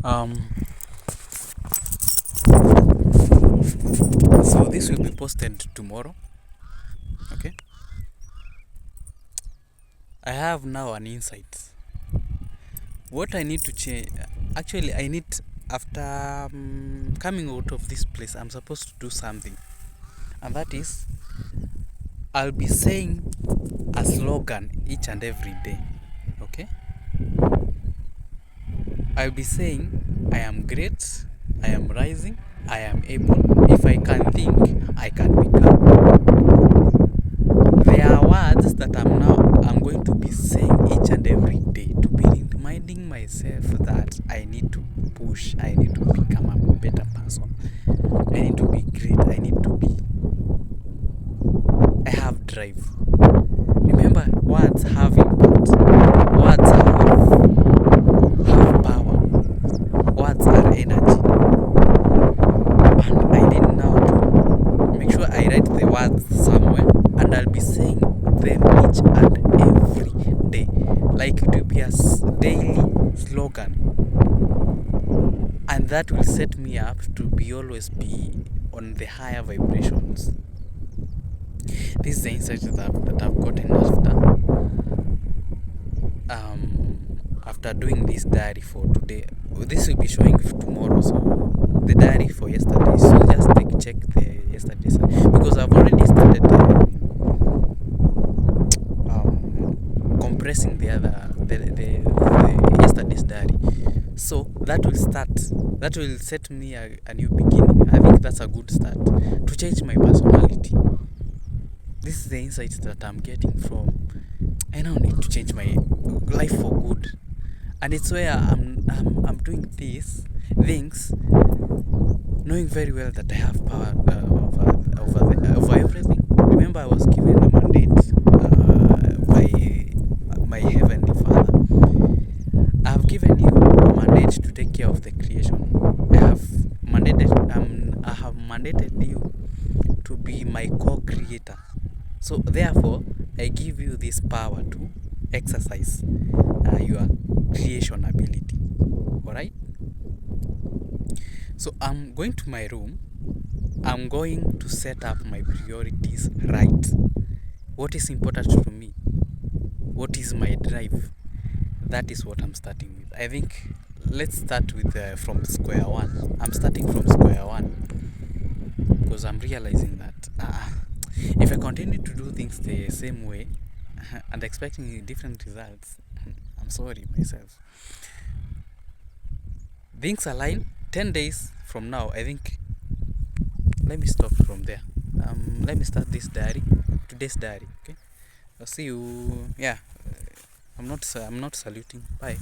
Um, so this will be posted tomorrow. Okay. I have now an insight. What I need to change. Actually, I need after coming out of this place, I'm supposed to do something, and that is I'll be saying a slogan each and every day. Okay. I'll be saying I am great. I am rising. I am able. If I can think, I can become. There are words that I'm going to be saying each and every day to be reminding myself that I need to push, I need to become a better person. I need to be great, I have drive. Remember, words have impact. Words have power. Words are energy. And I need now to make sure I write the words somewhere, and I'll be saying them each and every day. Like it will be a daily slogan. And that will set me up to be always be on the higher vibrations. This is the insight that I've gotten after doing this diary for today. This will be showing tomorrow, so the diary for yesterday. So just check the yesterday's, because I've already started compressing the yesterday's diary. So that will set me a new beginning. I think that's a good start to change my personality. This is the insight that I'm getting from. I now need to change my life for good, and it's where I'm doing these things, knowing very well that I have power over everything. Remember, I was given a mandate by my heavenly Father. I have given you a mandate to take care of the creation. I have mandated you to be my co-creator. So therefore, I give you this power to exercise your creation ability. Alright? So I'm going to my room. I'm going to set up my priorities right. What is important to me? What is my drive? That is what I'm starting with. I think let's start with from square one. I'm starting from square one because I'm realizing that if I continue to do things the same way and expecting different results, I'm sorry myself. Things align 10 days from now. I think let me stop from there. Let me start today's diary. Okay, I'll see you. Yeah, I'm not saluting. Bye.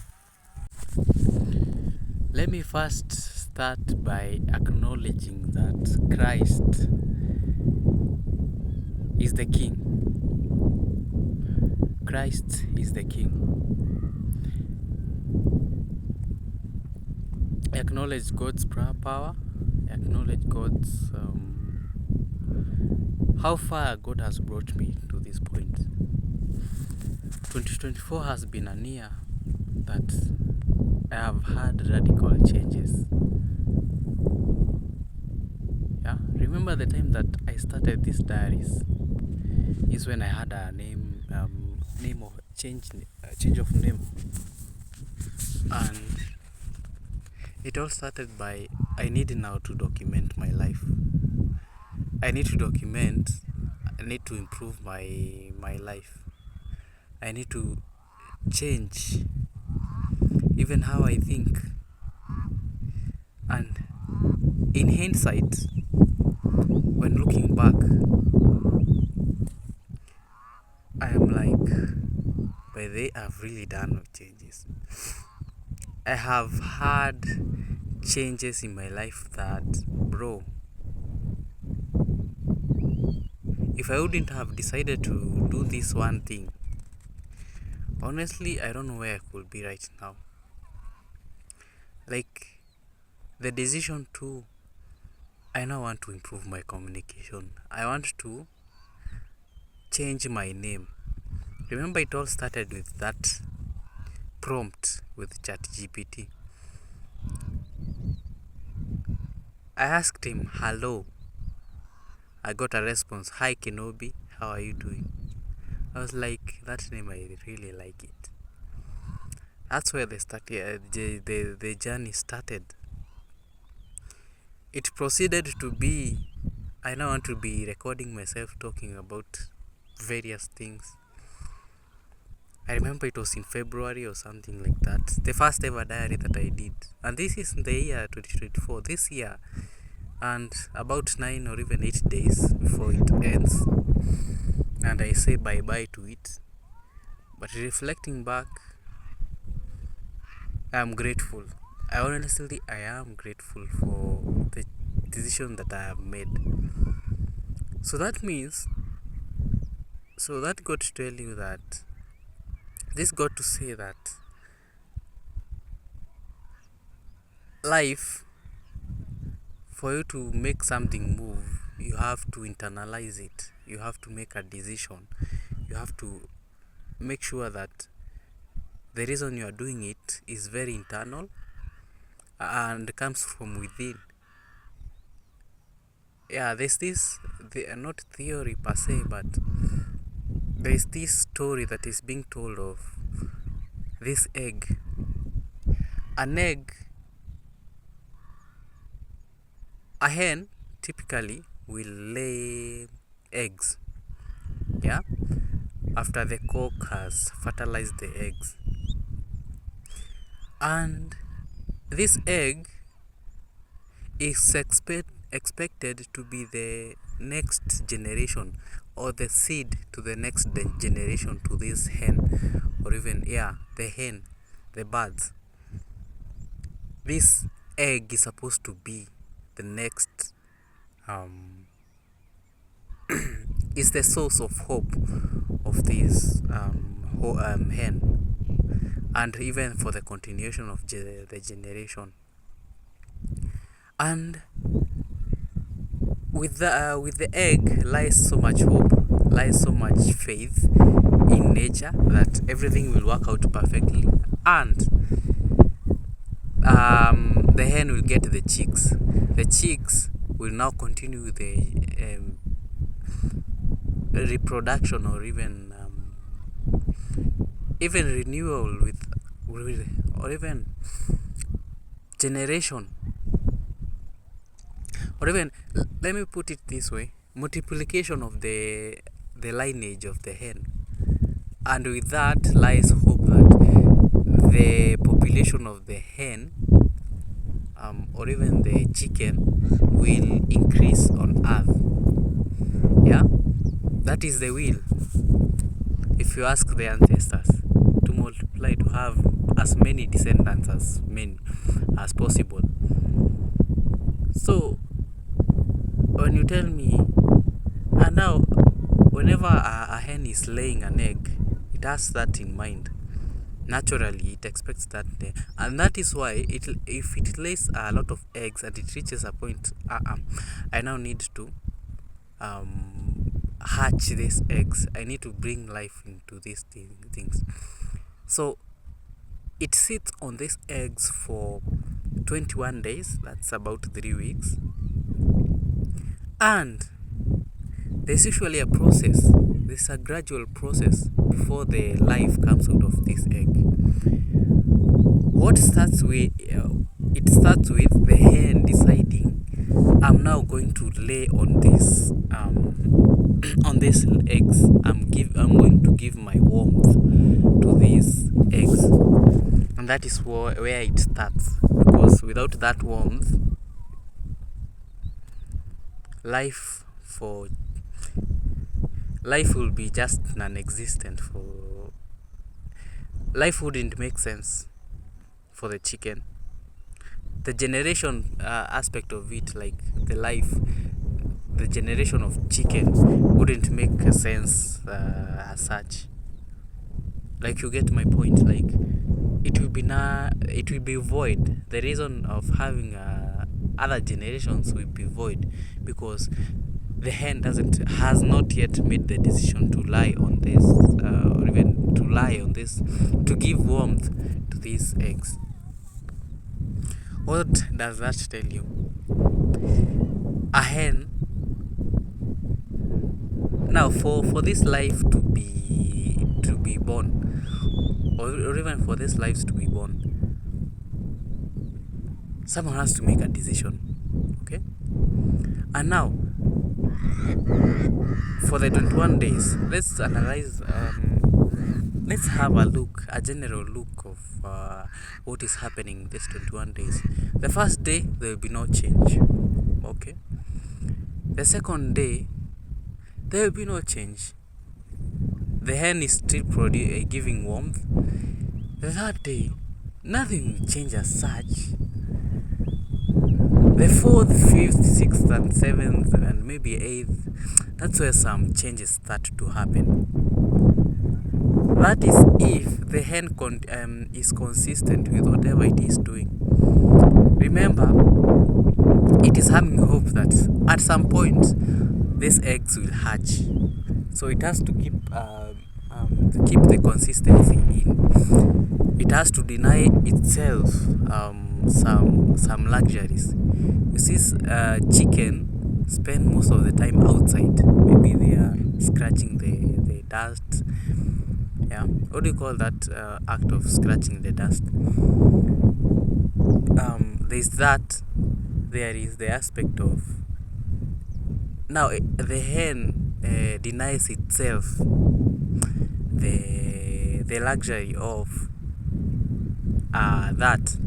Let me first start by acknowledging that Christ is the King. Christ is the King. I acknowledge God's power. I acknowledge God's how far God has brought me to this point. 2024 has been a year that I have had radical changes. Yeah, remember the time that I started these diaries is when I had a name of change of name, and it all started by I need now to document my life. I need to improve my life. I need to change even how I think. And in hindsight, when looking back, I am like, but they have really done changes. I have had changes in my life that, bro, if I wouldn't have decided to do this one thing, honestly, I don't know where I could be right now. Like, the decision to, I now want to improve my communication. I want to change my name. Remember, it all started with that prompt with ChatGPT. I asked him, hello. I got a response, hi Kenobi, how are you doing? I was like, that name, I really like it. That's where the journey started. It proceeded to be, I now want to be recording myself talking about various things. I remember it was in February or something like that. The first ever diary that I did. And this is in the year 2024, this year. And about 9 or even 8 days before it ends. And I say bye-bye to it. But reflecting back, I am grateful. I am grateful for the decision that I have made. So that means, so that got to tell you that, this got to say that life, for you to make something move, you have to internalize it. You have to make a decision. You have to make sure that the reason you are doing it is very internal and comes from within. Yeah, there's this, not theory per se, but there's this story that is being told of this egg. An egg, a hen typically will lay eggs, yeah, after the cock has fertilized the eggs. And this egg is expected to be the next generation, or the seed to the next generation to this hen, or even, yeah, the hen, the birds. This egg is supposed to be the next, is the source of hope of this hen, and even for the continuation of the generation. And with the egg lies so much hope, lies so much faith in nature that everything will work out perfectly, and the hen will get the chicks. The chicks will now continue the reproduction, or even renewal with, or even generation, or even, let me put it this way, multiplication of the lineage of the hen. And with that lies hope that the population of the hen, or even the chicken, will increase on earth. Yeah, that is the will. If you ask the ancestors to multiply, to have as many descendants as possible. So when you tell me, and now whenever a hen is laying an egg, it has that in mind. Naturally, it expects that, and that is why if it lays a lot of eggs and it reaches a point, I now need to hatch these eggs. I need to bring life into these things. So it sits on these eggs for 21 days. That's about 3 weeks. And there's usually a process. There's a gradual process before the life comes out of this egg. What starts with, it starts with the hen deciding, I'm now going to lay on this on these eggs. I'm going to give my warmth to these eggs, and that is where it starts. Because without that warmth, life will be just non-existent. Life wouldn't make sense for the chicken. The generation aspect of it, like the generation of chicken wouldn't make sense as such. Like, you get my point. Like, it will be void. The reason of having other generations will be void, because the hen has not yet made the decision to lie on this, or even to lie on this, to give warmth to these eggs. What does that tell you? A hen, now for this life to be born, or even for this lives to be born, someone has to make a decision. Okay, and now for the 21 days, let's analyze. Let's have a general look of what is happening these 21 days. The first day, there will be no change. Okay. The second day, there will be no change. The hen is still giving warmth. The third day, nothing will change as such. The fourth, fifth, sixth, and seventh, and maybe eighth, that's where some changes start to happen. That is if the hen is consistent with whatever it is doing. Remember, it is having hope that at some point these eggs will hatch. So it has to keep the consistency in. It has to deny itself some luxuries. You see, chicken spend most of the time outside. Maybe they are scratching the dust. Yeah, what do you call that act of scratching the dust? There's that. There is the aspect of now the hen denies itself the luxury of that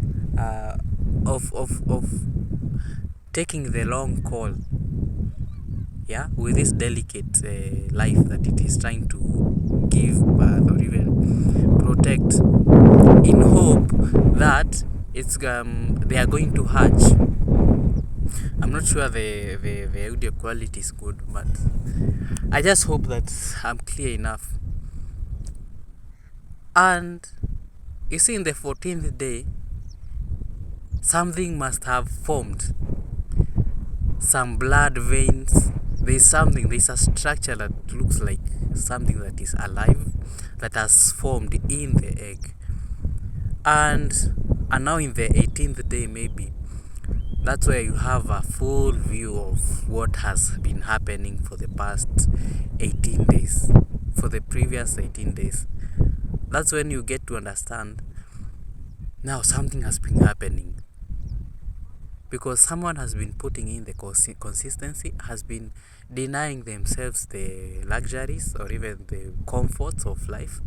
of taking the long call, yeah, with this delicate life that it is trying to give birth or even protect, in hope that it's they are going to hatch. I'm not sure the audio quality is good, but I just hope that I'm clear enough. And you see, in the 14th day, something must have formed. Some blood veins. There's a structure that looks like something that is alive, that has formed in the egg. And now in the 18th day, maybe, that's where you have a full view of what has been happening for the past 18 days, for the previous 18 days. That's when you get to understand now something has been happening. Because someone has been putting in the consistency, has been denying themselves the luxuries or even the comforts of life.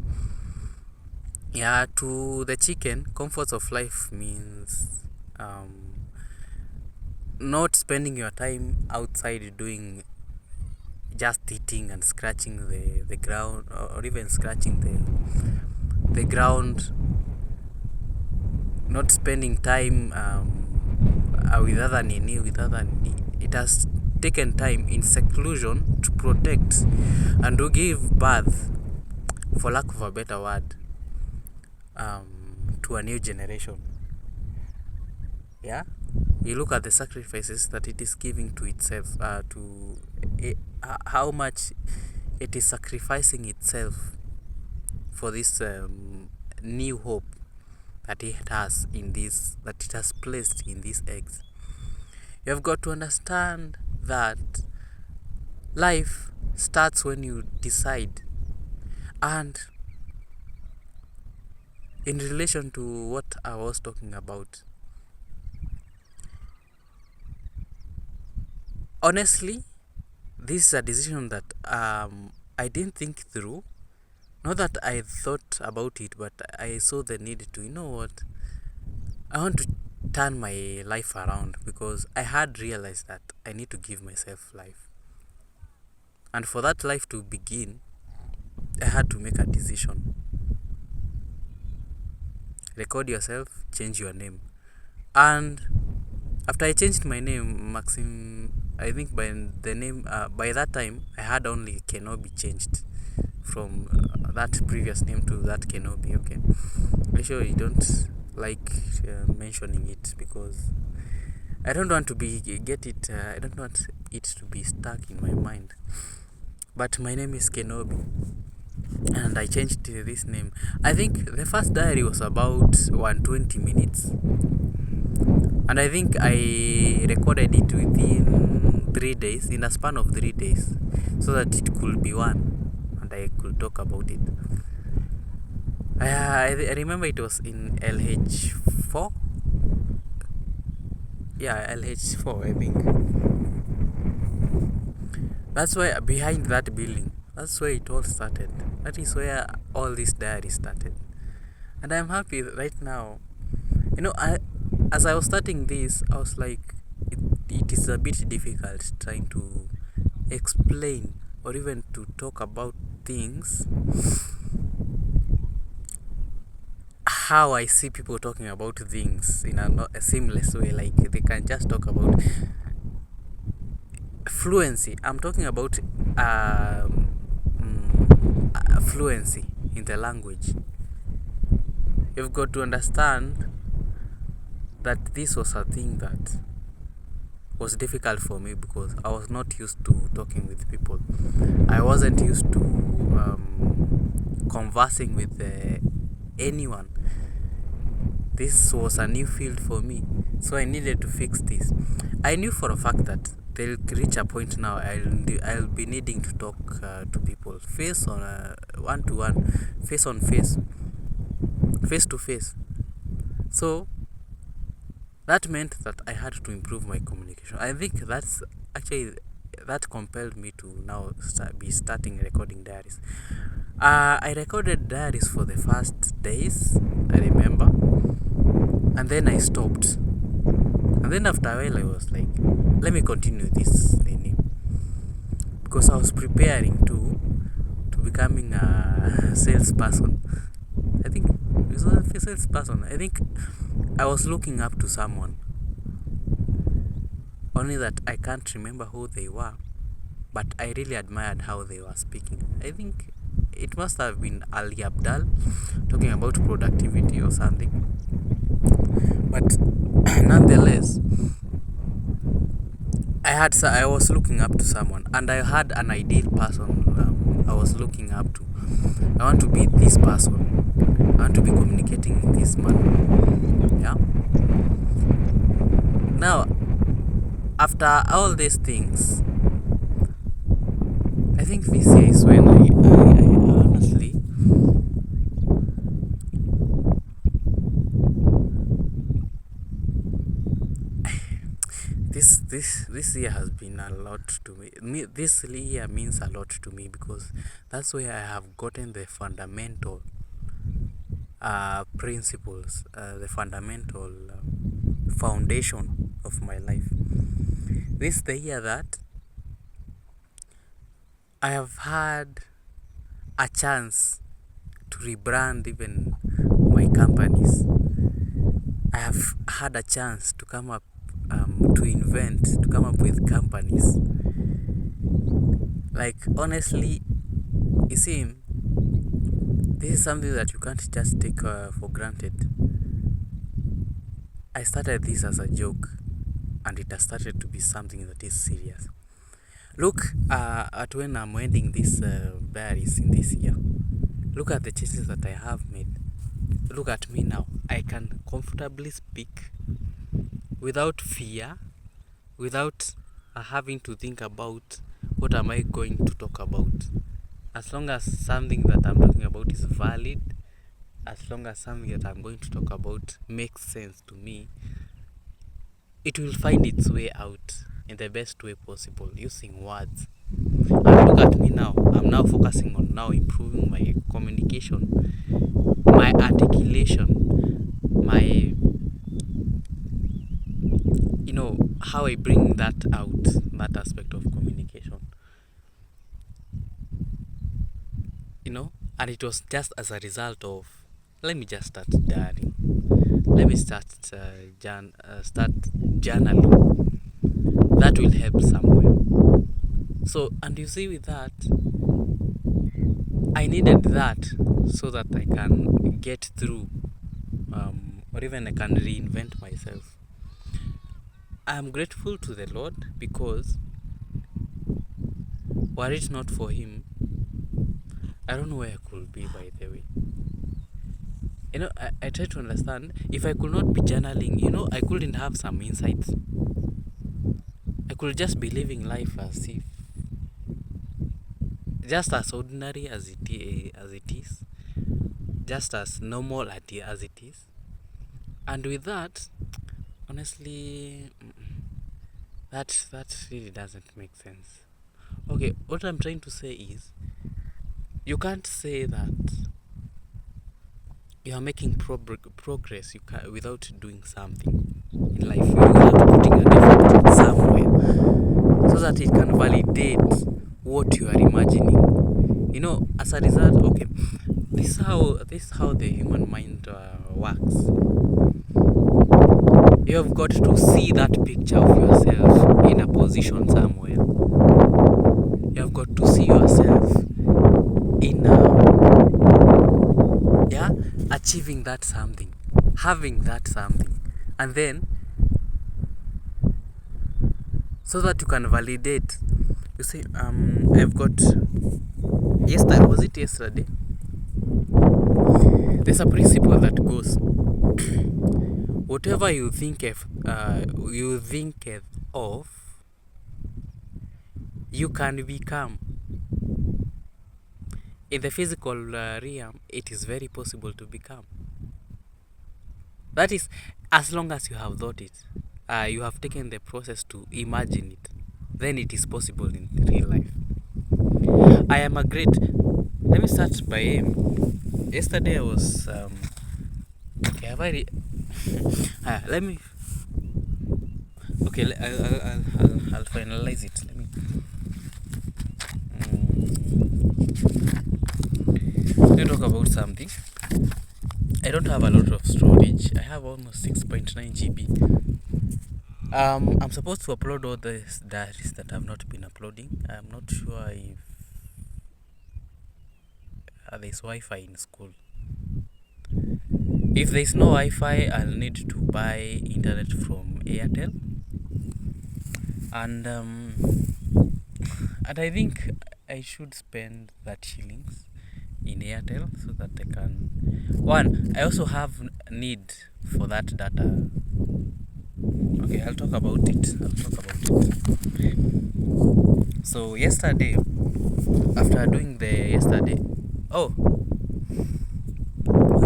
Yeah, to the chicken, comforts of life means not spending your time outside doing just eating and scratching the ground, or even scratching the ground, not spending time with other it has taken time in seclusion to protect and to give birth, for lack of a better word, to a new generation. Yeah, you look at the sacrifices that it is giving to itself, how much it is sacrificing itself for this new hope that it has that it has placed in these eggs. You have got to understand that life starts when you decide. And in relation to what I was talking about, honestly, this is a decision that I didn't think through. Not that I thought about it, but I saw the need to, you know what, I want to turn my life around, because I had realized that I need to give myself life. And for that life to begin, I had to make a decision. Record yourself, change your name. And after I changed my name, Maxim, I think by that time, I had only Kenobi changed from that previous name to that Kenobi. Okay, I'm sure you don't like mentioning it, because I don't want to I don't want it to be stuck in my mind. But my name is Kenobi, and I changed this name. I think the first diary was about 120 minutes, And I think I recorded it within 3 days, in a span of 3 days, so that it could be one and I could talk about it. I remember it was in LH4. Yeah, LH4, I think. That's why behind that building, that's where it all started. That is where all this diary started. And I'm happy right now. As I was starting this, I was like, it is a bit difficult trying to explain or even to talk about things how I see people talking about things in a seamless way. Like they can just talk about fluency. I'm talking about fluency in the language. You've got to understand that this was a thing that was difficult for me because I was not used to talking with people. I wasn't used to conversing with anyone. This was a new field for me, so I needed to fix this. I knew for a fact that they'll reach a point now I'll be needing to talk to people face on one to one, face on face, face to face. So that meant that I had to improve my communication. I think that's actually that compelled me to now be starting recording diaries. I recorded diaries for the first days, I remember, and then I stopped. And then after a while, I was like, let me continue this thing, because I was preparing to becoming a salesperson. I think it was a salesperson. I think I was looking up to someone, only that I can't remember who they were, but I really admired how they were speaking. I think it must have been Ali Abdal talking about productivity or something. But nonetheless, I was looking up to someone, and I had an ideal person I was looking up to. I want to be this person. I want to be communicating with this man. Yeah. Now, after all these things, I think this year is when I honestly this year has been a lot to me. This year means a lot to me because that's where I have gotten the fundamental principles, the fundamental foundation of my life. This is the year that I have had a chance to rebrand even my companies. I have had a chance to come up to come up with companies. Like, honestly, you see, this is something that you can't just take for granted. I started this as a joke, and it has started to be something that is serious. Look at when I'm ending this diaries in this year. Look at the changes that I have made. Look at me now. I can comfortably speak without fear, without having to think about what am I going to talk about. As long as something that I'm talking about is valid, as long as something that I'm going to talk about makes sense to me, it will find its way out in the best way possible using words. And look at me now. I'm now focusing on now improving my communication, my articulation, my how I bring that out, that aspect of communication. And it was just as a result of, let me just start diaring. Let me start journaling. That will help somewhere. So, and you see, with that, I needed that so that I can get through, or even I can reinvent myself. I'm grateful to the Lord because were it not for Him, I don't know where I could be, by the way. I try to understand, if I could not be journaling, I couldn't have some insights. I could just be living life as if just as ordinary as it is, just as normal as it is. And with that, honestly, that really doesn't make sense. Okay, what I'm trying to say is, you can't say that you are making progress without doing something in life. You have to putting an effort somewhere so that it can validate what you are imagining. As a result, okay, this is how the human mind works. You have got to see that picture of yourself in a position somewhere. You have got to see yourself in achieving that something, having that something, and then so that you can validate. You say, I've got yesterday. Was it yesterday? There's a principle that goes, whatever you think of, you can become. In the physical realm, it is very possible to become. That is, as long as you have thought it, you have taken the process to imagine it, then it is possible in real life. I am a great. Let me start by yesterday I was. Okay, have I? Let me. Okay, I'll finalize it. Let me talk about something. I don't have a lot of storage. I have almost 6.9 GB. I'm supposed to upload all the diaries that I've not been uploading. I'm not sure if there's Wi-Fi in school. If there's no Wi-Fi, I'll need to buy internet from Airtel. And I think I should spend that shillings in Airtel so that I can. One, I also have need for that data. Okay, I'll talk about it. So yesterday, after doing the yesterday, oh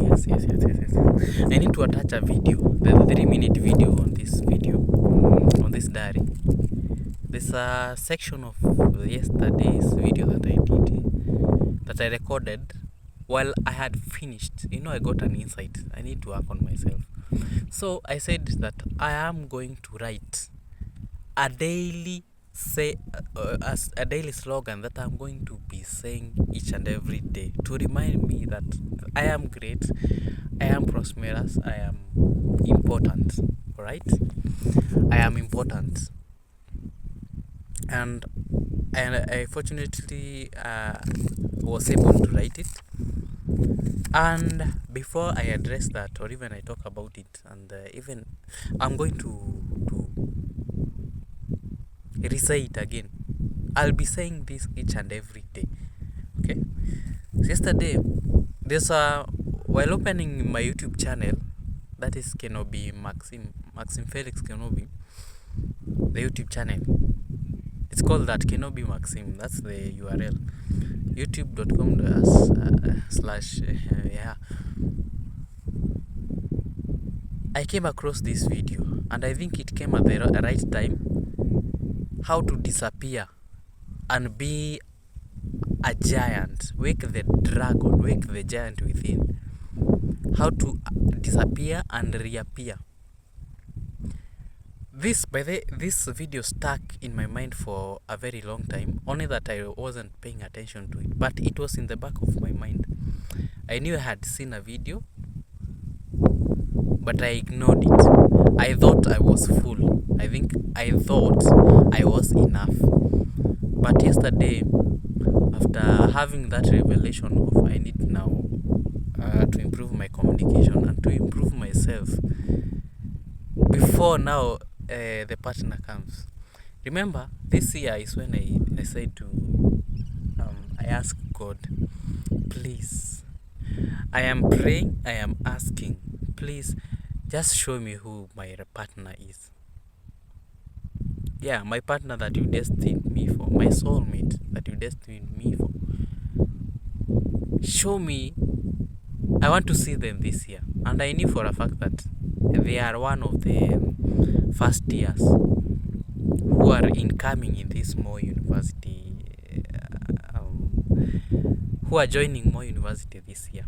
yes. I need to attach a video, the 3-minute video on this diary. There's a section of yesterday's video that I recorded while I had finished. I got an insight. I need to work on myself. So I said that I am going to write a daily as a daily slogan that I'm going to be saying each and every day to remind me that I am great, I am prosperous, I am important. Alright? I am important. And I fortunately was able to write it. And before I address that, or even I talk about it, and even I'm going to re-say it again. I'll be saying this each and every day. Okay? So yesterday, while opening my YouTube channel, that is Kenobi Maxim Felix Kenobi, the YouTube channel. It's called that, Kenobi Maxim. That's the URL. youtube.com/ I came across this video, and I think it came at the right time. How to disappear and be a giant. Wake the dragon, wake the giant within. How to disappear and reappear. This video stuck in my mind for a very long time, only that I wasn't paying attention to it, but it was in the back of my mind. I knew I had seen a video, but I ignored it. I thought I was full. I thought I was enough. But yesterday, after having that revelation of I need now to improve my communication and to improve myself before now the partner comes. Remember, this year is when I said to I asked God, please I am praying, I am asking, please just show me who my partner is. Yeah, my partner that you destined me for, my soulmate that you destined me for. Show me. I want to see them this year. And I knew for a fact that they are one of the first years who are incoming in this Moi University, who are joining Moi University this year.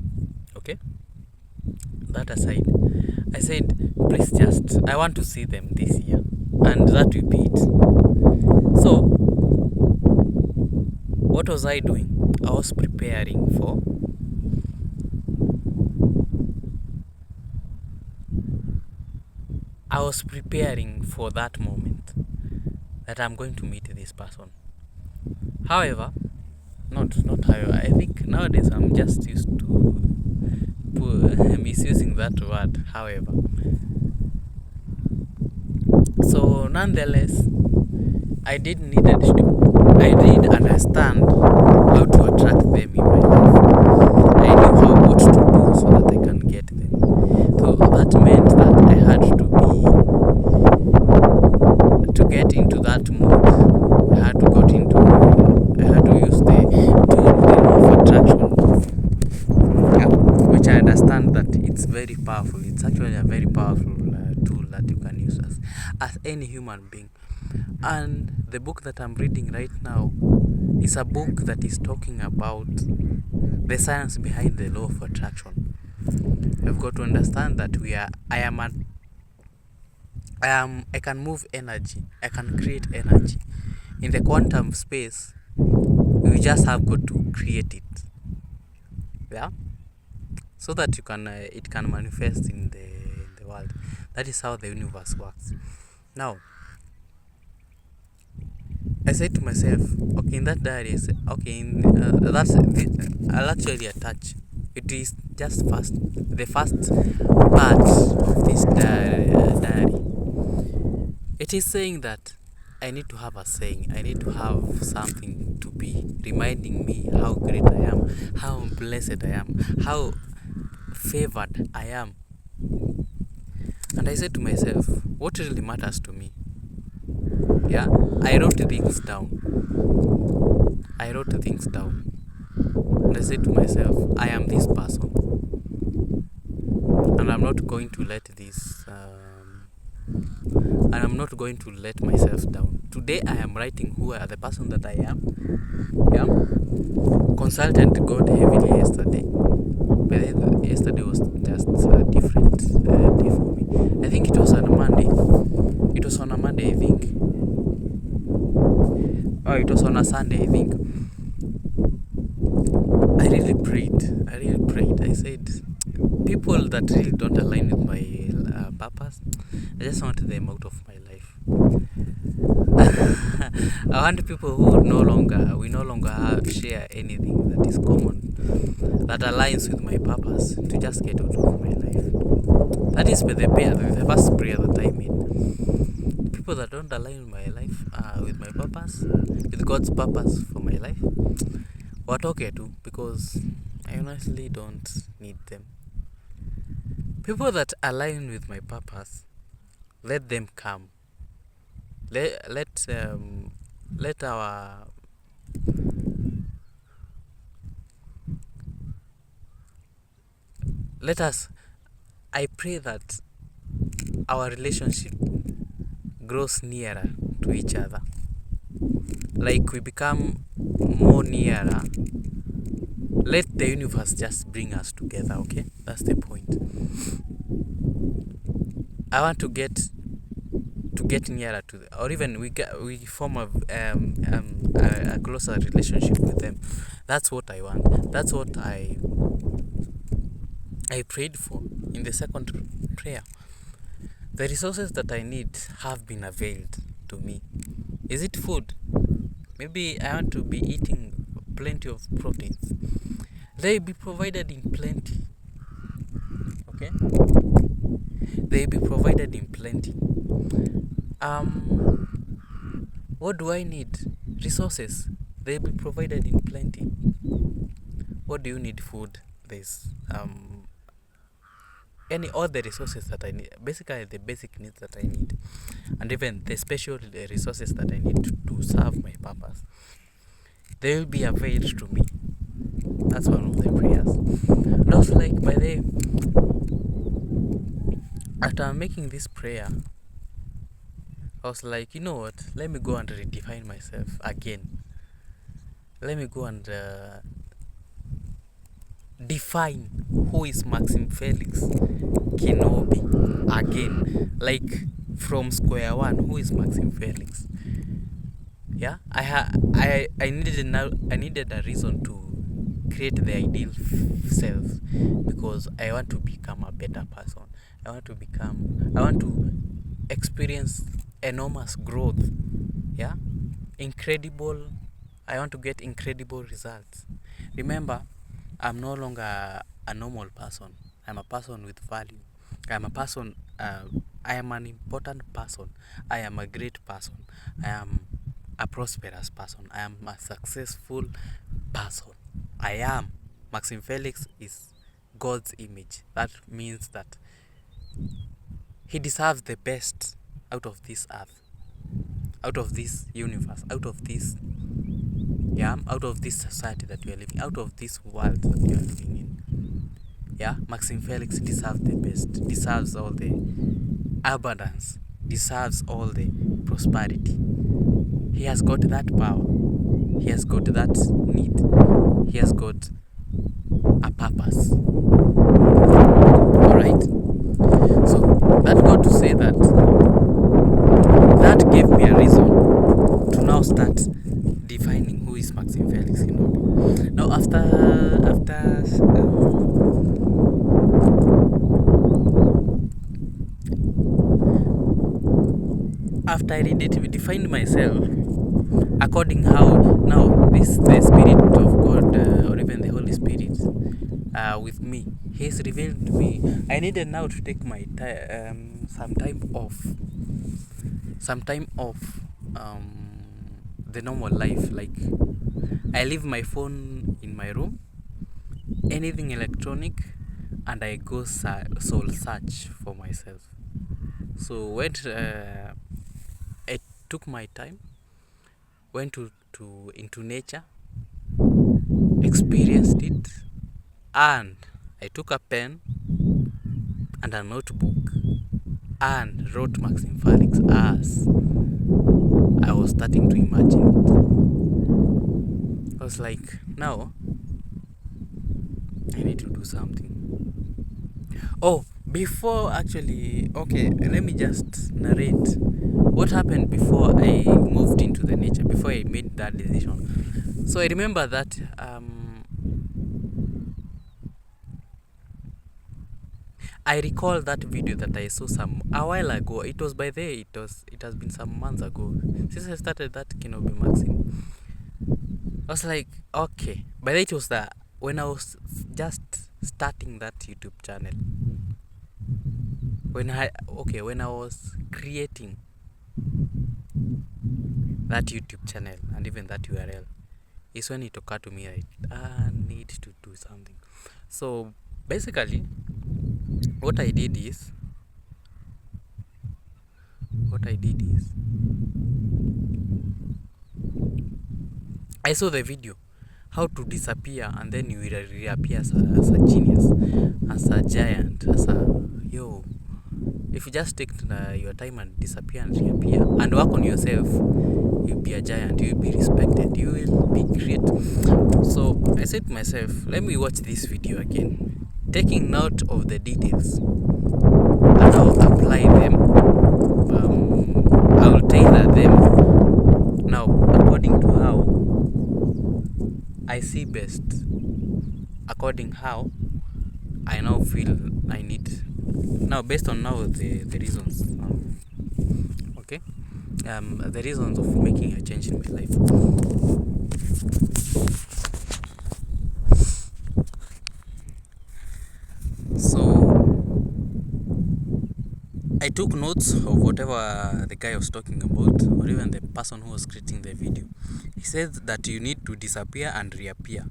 Okay? That aside, I said, please just, I want to see them this year. And that will be it. So, what was I doing? I was preparing for that moment that I'm going to meet this person. However, not however, I think nowadays I'm just used to misusing that word, however. So nonetheless, I did understand how to attract them in my life. I knew what to do so that I can get them. So that meant that I had to get into that mood. I had to use the tool, the law of attraction, which I understand that it's very powerful. It's actually a very powerful tool that you can use as any human being. And the book that I'm reading right now is a book that is talking about the science behind the law of attraction. You've got to understand that I can move energy, I can create energy. In the quantum space, you just have got to create it. Yeah? So that it can manifest in the world. That is how the universe works. Now, I said to myself, okay, in that diary, I'll actually attach. It is just the first part of this diary. It is saying that I need to have a saying. I need to have something to be reminding me how great I am, how blessed I am, how favored I am. And I said to myself, what really matters to me? Yeah, I wrote things down. And I said to myself, I am this person. And I'm not going to let myself down. Today I am writing the person that I am. Yeah. Consulted God heavily yesterday. But yesterday was just a different day for me. I think it was on a Monday. It was on a Monday, I think. Oh, it was on a Sunday, I think. I really prayed. I said, people that really don't align with my purpose, I just want them out of my life. I want people who we no longer share anything that is common, that aligns with my purpose, to just get out of my life. That is the first prayer that I made. People that don't align with my life, with my purpose, with God's purpose for my life, what okay to, because I honestly don't need them. People that align with my purpose, let them come. Let us, I pray that our relationship grows nearer to each other. Like we become more nearer. Let the universe just bring us together, okay? That's the point. I want to get nearer to them, or even we form a closer relationship with them. That's what I want. That's what I prayed for in the second prayer. The resources that I need have been availed to me. Is it food? Maybe I want to be eating plenty of proteins. They be provided in plenty. Okay? They be provided in plenty. What do I need? Resources. They be provided in plenty. What do you need? Food. there's any all the resources that I need, basically the basic needs that I need, and even the special resources that I need to serve my purpose, they will be availed to me. That's one of the prayers. And also, like, by the after making this prayer, I was like, you know what? Let me go and redefine myself again. Let me go and define who is Maxim Felix Kinobi again, like from square one. Who is Maxim Felix? Yeah, I needed a reason to create the ideal self, because I want to become a better person. I want to experience enormous growth. Yeah, incredible. I want to get incredible results. Remember, I'm no longer a normal person. I'm a person with value. I'm a person. I am an important person. I am a great person. I am a prosperous person. I am a successful person. I am. Maxim Felix is God's image. That means that he deserves the best out of this earth, out of this universe, out of this out of this society that we are living, out of this world that we are living in. Yeah, Maxim Felix deserves the best, deserves all the abundance, deserves all the prosperity. He has got that power, he has got that need, he has got a purpose. Alright? So that got to say that gave me a reason to now start defining who is Maxim Felix Kinobi. Now after I defined myself according how now the Spirit of God or even the Holy Spirit with me, He has revealed to me I needed now to take my some time off the normal life. Like, I leave my phone in my room, anything electronic, and I go soul search for myself. So when I took my time, went into nature, experienced it, and I took a pen and a notebook and wrote Maxim Felix as I was starting to imagine it. I was like, now I need to do something. Oh, before actually, okay, let me just narrate what happened before I moved into the nature, before I made that decision. So I remember that I recall that video that I saw a while ago. It was by there. It has been some months ago since I started that Kinobi Maxim. I was like, okay. By the way, it was when I was just starting that YouTube channel. When I was creating that YouTube channel and even that URL, is when it occurred to me that I need to do something. So basically, what I did is I saw the video how to disappear and then you will reappear as a genius, as a giant, as a if you just take your time and disappear and reappear and work on yourself, you'll be a giant, you'll be respected, you will be great. So I said to myself, let me watch this video again, taking note of the details, and I'll apply them. I will tailor them now according to how I see best, according how I now feel I need. Now, based on now the reasons, okay, the reasons of making a change in my life. So I took notes of whatever the guy was talking about, or even the person who was creating the video. He said that you need to disappear and reappear.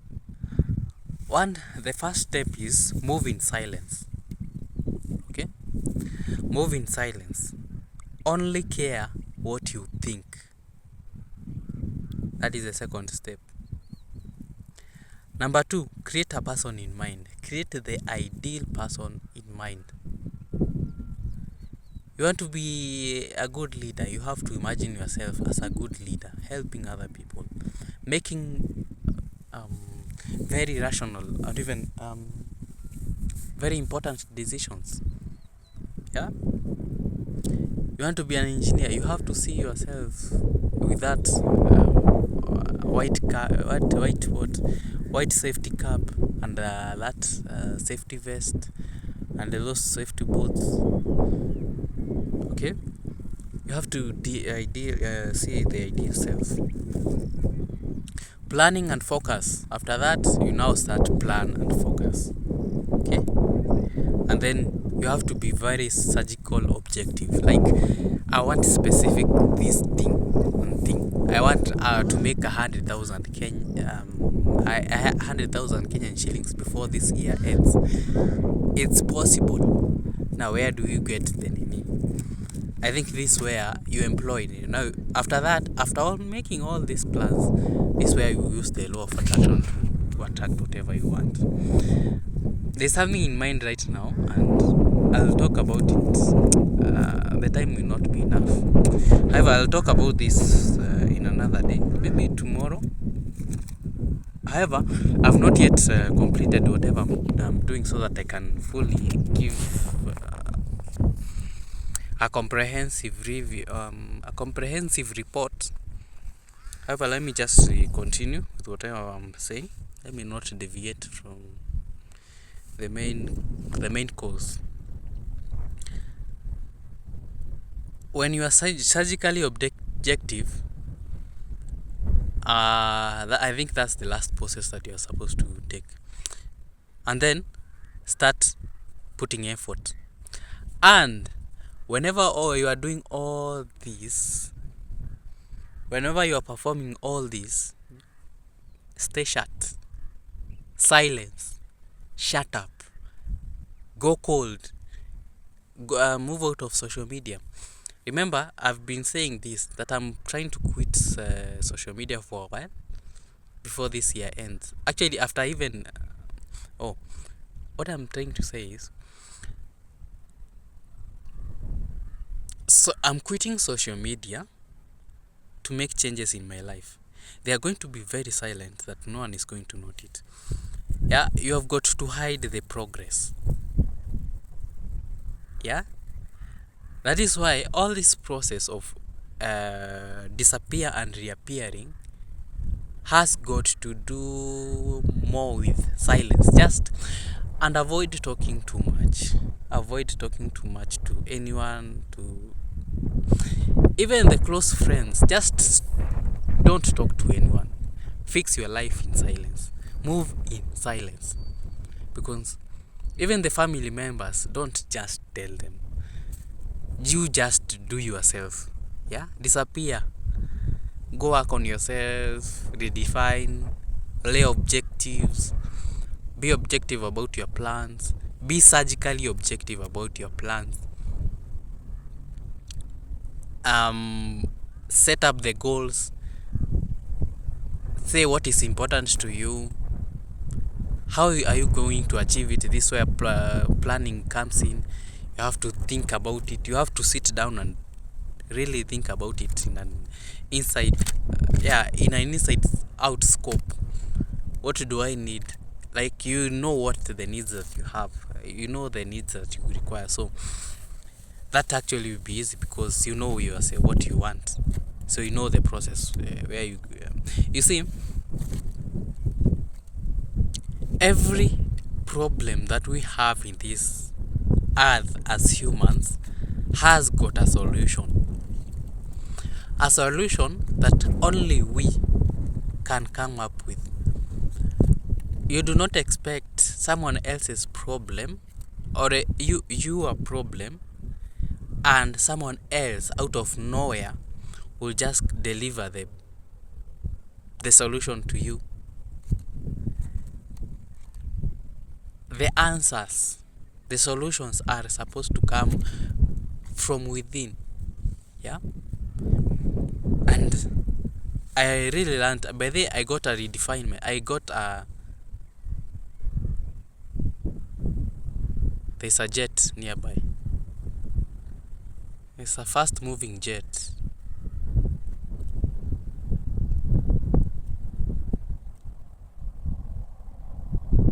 The first step is move in silence. Okay? Move in silence. Only care what you think. That is the second step. Number 2, create a person in mind. Create the ideal person in mind. You want to be a good leader, you have to imagine yourself as a good leader, helping other people, making very rational or even very important decisions. Yeah? You want to be an engineer, you have to see yourself with that white safety cap and that safety vest and those safety boots. Okay, you have to see the ideal self. Planning and focus. After that, you now start plan and focus. Okay, and then you have to be very surgical objective. Like, I want specific this thing and thing. I want to make 100,000 Kenyan shillings before this year ends. It's possible. Now, where do you get the nini? I think this where you employed. Now, after that, after all making all these plans, this where you use the law of attraction to attract whatever you want. There's something in mind right now, and I'll talk about it. The time will not be enough. However, I'll talk about this in another day, maybe tomorrow. However, I've not yet completed whatever I'm doing so that I can fully give a comprehensive review, a comprehensive report. However, let me just continue with whatever I'm saying. Let me not deviate from the main course. When you are surgically objective, I think that's the last process that you are supposed to take, and then start putting effort. And whenever you are doing all this, whenever you are performing all this, stay shut, silence, shut up, go cold, move out of social media. Remember, I've been saying this, that I'm trying to quit social media for a while before this year ends. Actually, after even what I'm trying to say is, so I'm quitting social media to make changes in my life. They are going to be very silent, that no one is going to note it. Yeah, you have got to hide the progress. Yeah, that is why all this process of disappear and reappearing has got to do more with silence. Just and avoid talking too much. Avoid talking too much to anyone, to even the close friends. Just don't talk to anyone. Fix your life in silence. Move in silence. Because even the family members, don't just tell them. You just do yourself. Yeah? Disappear. Go work on yourself. Redefine. Lay objectives. Be objective about your plans. Be surgically objective about your plans. Set up the goals. Say what is important to you. How are you going to achieve it? This is where planning comes in. You have to think about it. You have to sit down and really think about it in an inside out scope. What do I need? Like, you know what the needs that you have. You know the needs that you require. So that actually will be easy because you know yourself what you want. So you know the process where you see, every problem that we have in this earth as humans has got a solution. A solution that only we can come up with. You do not expect someone else's problem or your problem and someone else out of nowhere will just deliver the solution to you. the answers, the solutions are supposed to come from within. Yeah. And I really learned. By the way, I got a redefinement. I got a. There's a jet nearby. It's a fast moving jet.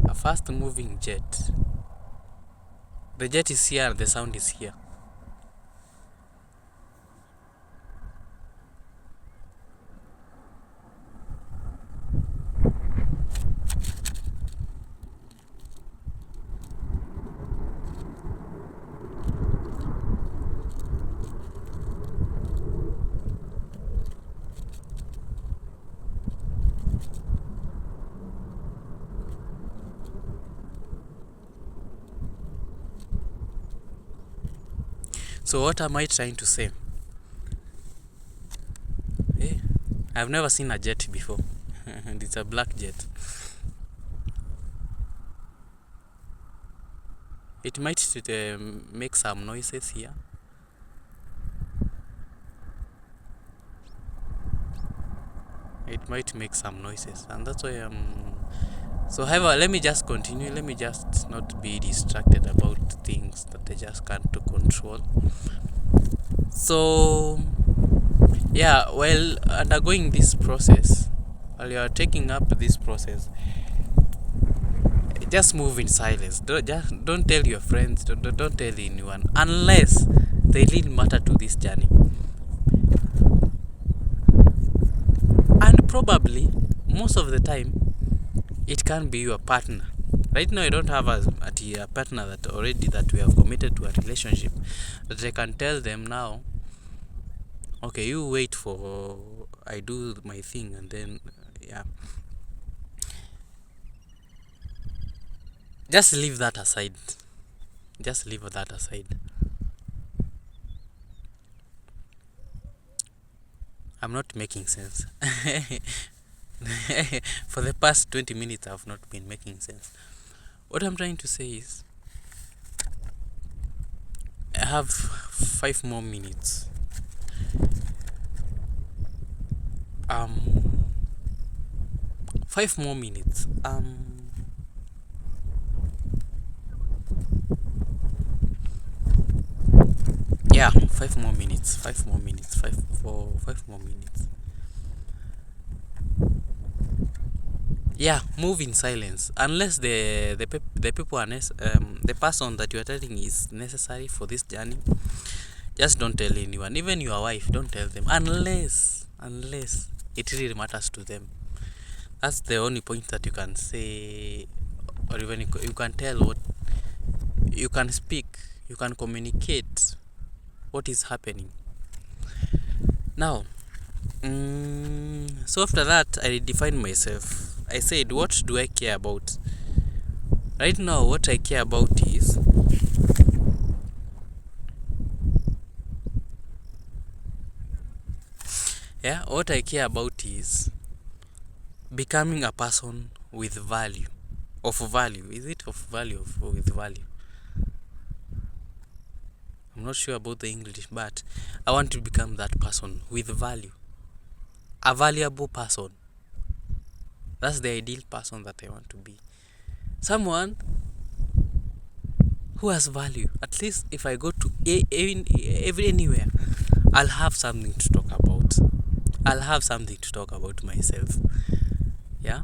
A fast moving jet. The jet is here, the sound is here. So what am I trying to say? Hey, I've never seen a jet before. And it's a black jet. It might make some noises here. It might make some noises, and that's why I'm. So, however, let me just continue. Let me just not be distracted about things that I just can't control. So, yeah, while undergoing this process, while you are taking up this process, just move in silence. Don't tell your friends. Don't tell anyone unless they really matter to this journey. And probably most of the time, it can be your partner. Right now, I don't have a partner that already that we have committed to a relationship that I can tell them now. Okay, you wait for I do my thing, and then yeah. Just leave that aside. Just leave that aside. I'm not making sense. For the past 20 minutes, I've not been making sense. What I'm trying to say is, I have 5 more minutes. 5 more minutes. Yeah, 5 more minutes. 5 more minutes. 5 more minutes. Yeah, move in silence unless the people are the person that you are telling is necessary for this journey. Just don't tell anyone, even your wife. Don't tell them unless it really matters to them. That's the only point that you can say, or even you can tell what you can speak. You can communicate what is happening now. So after that, I redefined myself. I said, what do I care about? Right now, what I care about is what I care about is becoming a person with value. Of value. Is it of value or with value? I'm not sure about the English, but I want to become that person with value. A valuable person. That's the ideal person that I want to be. Someone who has value. At least if I go to anywhere, I'll have something to talk about. I'll have something to talk about myself. Yeah?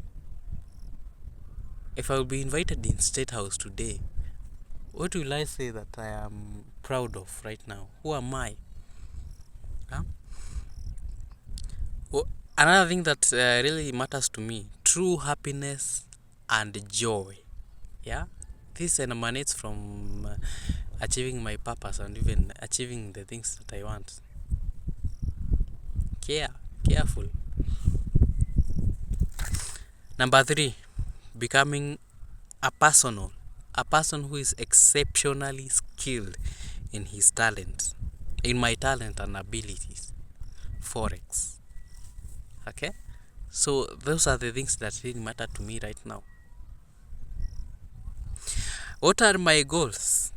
If I will be invited in State House today, what will I say that I am proud of right now? Who am I? Huh? Well, another thing that really matters to me, true happiness and joy. Yeah? This emanates from achieving my purpose and even achieving the things that I want. Careful. Number 3, becoming a person who is exceptionally skilled in his talent, in my talent and abilities. Forex. Okay? So those are the things that really matter to me right now. What are my goals?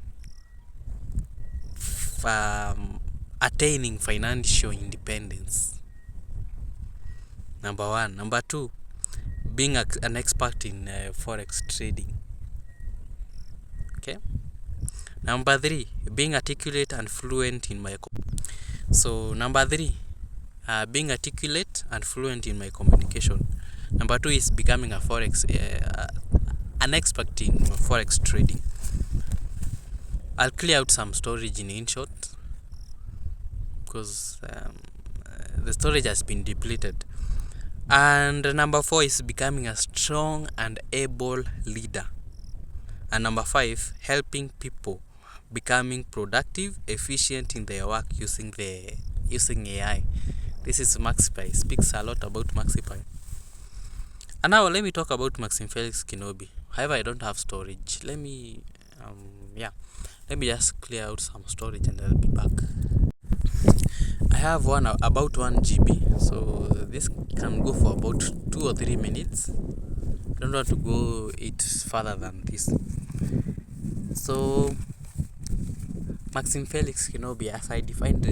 Attaining financial independence. Number 1. Number 2, being an expert in forex trading. Okay. Number 3, being articulate and fluent in my so number 3, being articulate and fluent in my communication. Number 2 is becoming a forex an expert in forex trading. I'll clear out some storage in InShot because the storage has been depleted. And number 4 is becoming a strong and able leader. And number 5, helping people becoming productive, efficient in their work using AI. This is Maxipy. Speaks a lot about Maxipy. And now let me talk about Maxim Felix Kinobi. However, I don't have storage. Let me just clear out some storage and I'll be back. I have about 1 GB, so this can go for about 2 or 3 minutes. I don't want to go it further than this. So Maxim Felix Kinobi, as I defined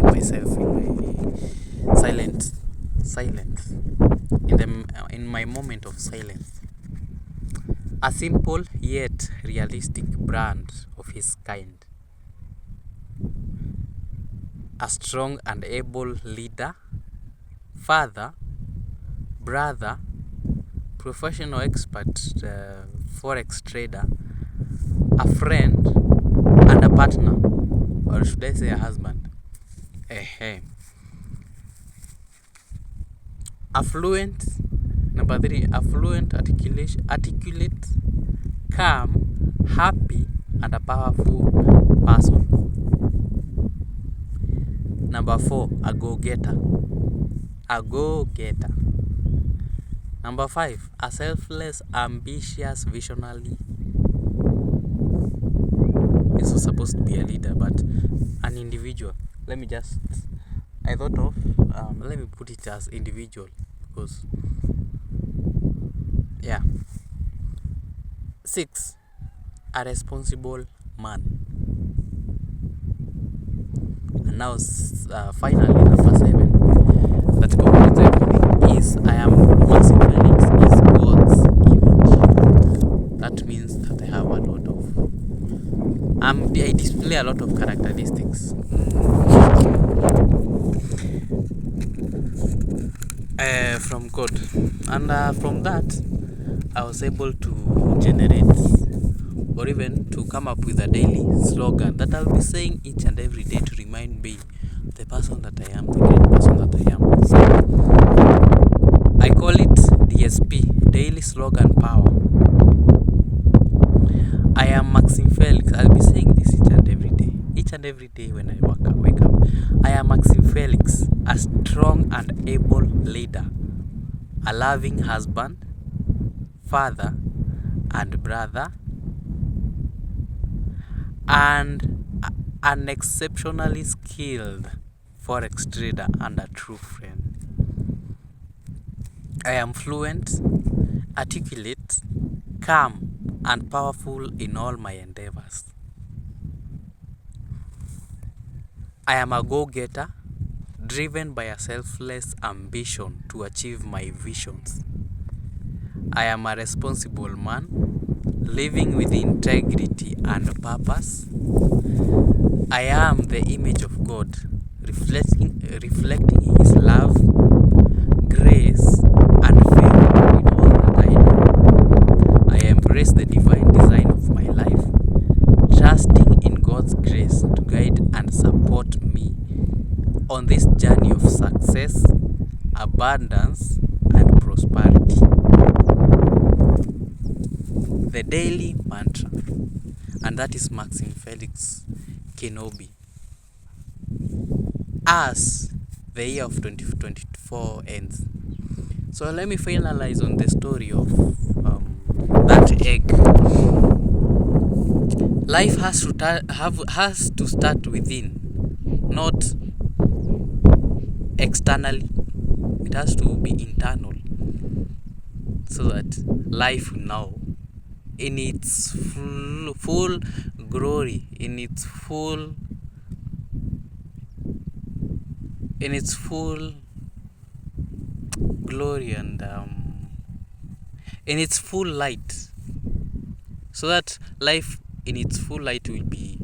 myself in my silence, in my moment of silence, a simple yet realistic brand of his kind, a strong and able leader, father, brother, professional expert, forex trader, a friend, and a partner, or should I say a husband. Affluent, number 3, affluent, articulate, calm, happy, and a powerful person. Number 4, a go-getter. Number 5, a selfless, ambitious, visionary. This was supposed to be a leader, but an individual. Let me put it as individual because 6, a responsible man. And now finally number 7, that concludes everything, is I am Maxim Felix is God's image. That means that I have a lot of I display a lot of characteristics from God, and from that I was able to generate or even to come up with a daily slogan that I'll be saying each and every day to remind me the person that I am, the great person that I am. So I call it DSP, Daily Slogan Power. I am Maxim Felix. I'll be saying this each and every day when I wake up. I am Maxim Felix, a strong and able leader, a loving husband, father, and brother, and an exceptionally skilled forex trader and a true friend. I am fluent, articulate, calm, and powerful in all my endeavors. I am a go-getter, driven by a selfless ambition to achieve my visions. I am a responsible man, living with integrity and purpose. I am the image of God, reflecting His love, grace, and favor in all that I do. I embrace the divine design of my life, trusting in God's grace to guide and support me on this journey of success, abundance, and prosperity. The daily mantra, and that is Maxim Felix Kinobi. As the year of 2024 ends, so let me finalize on the story of that egg. Life has to start within, not externally. It has to be internal, so that life will now in its full glory, in its full glory, and in its full light, so that life in its full light will be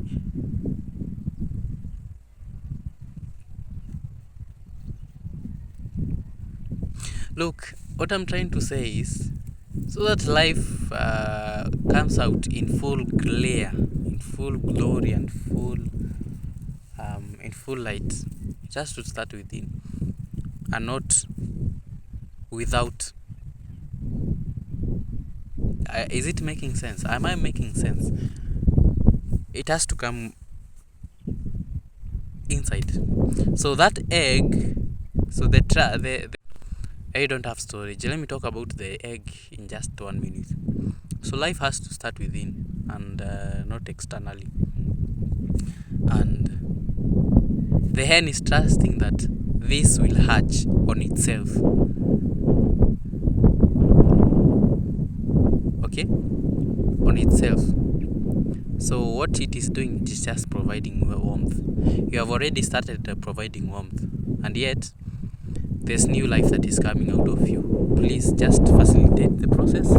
look, what I'm trying to say is, so that life comes out in full glare, in full glory, and in full light. It has to start within and not without. Is it making sense? Am I making sense? It has to come inside. So that egg, so the I don't have storage. Let me talk about the egg in just 1 minute. So life has to start within and not externally. And the hen is trusting that this will hatch on itself. Okay? On itself. So what it is doing, it is just providing warmth. You have already started providing warmth, and yet there's new life that is coming out of you. Please just facilitate the process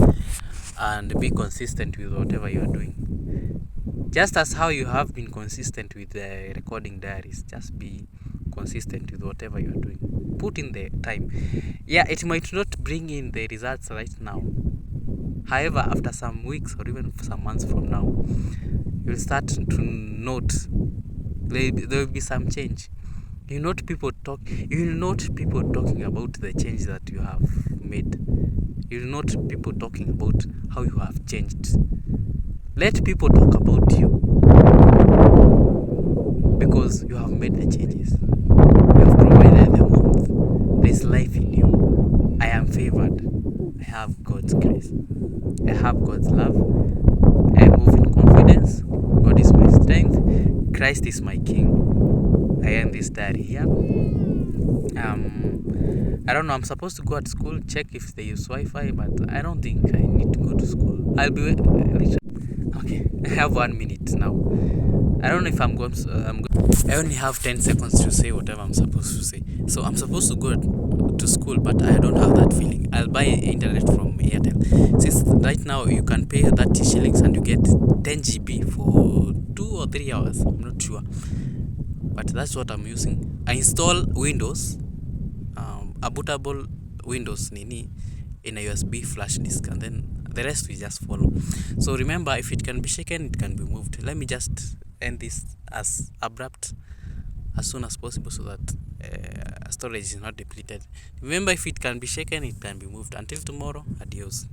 and be consistent with whatever you are doing. Just as how you have been consistent with the recording diaries, just be consistent with whatever you are doing. Put in the time. Yeah, it might not bring in the results right now. However, after some weeks or even some months from now, you'll start to note there will be some change. You note people talking about the change that you have made. You note people talking about how you have changed. Let people talk about you, because you have made the changes. You have provided the warmth. There's life in you. I am favored. I have God's grace. I have God's love. I move in confidence. God is my strength. Christ is my King. I end this diary here. I don't know, I'm supposed to go at school, check if they use Wi-Fi, but I don't think I need to go to school. I'll be okay. I have 1 minute now. I don't know if I'm going. I only have 10 seconds to say whatever I'm supposed to say. So I'm supposed to go to school, but I don't have that feeling. I'll buy internet from Airtel. Since right now you can pay 30 shillings and you get 10 GB for 2 or 3 hours. I'm not sure, but that's what I'm using. I install Windows, a bootable Windows nini in a USB flash disk, and then the rest we just follow. So remember, if it can be shaken, it can be moved. Let me just end this as abrupt as soon as possible, so that storage is not depleted. Remember, if it can be shaken, it can be moved. Until tomorrow, adios.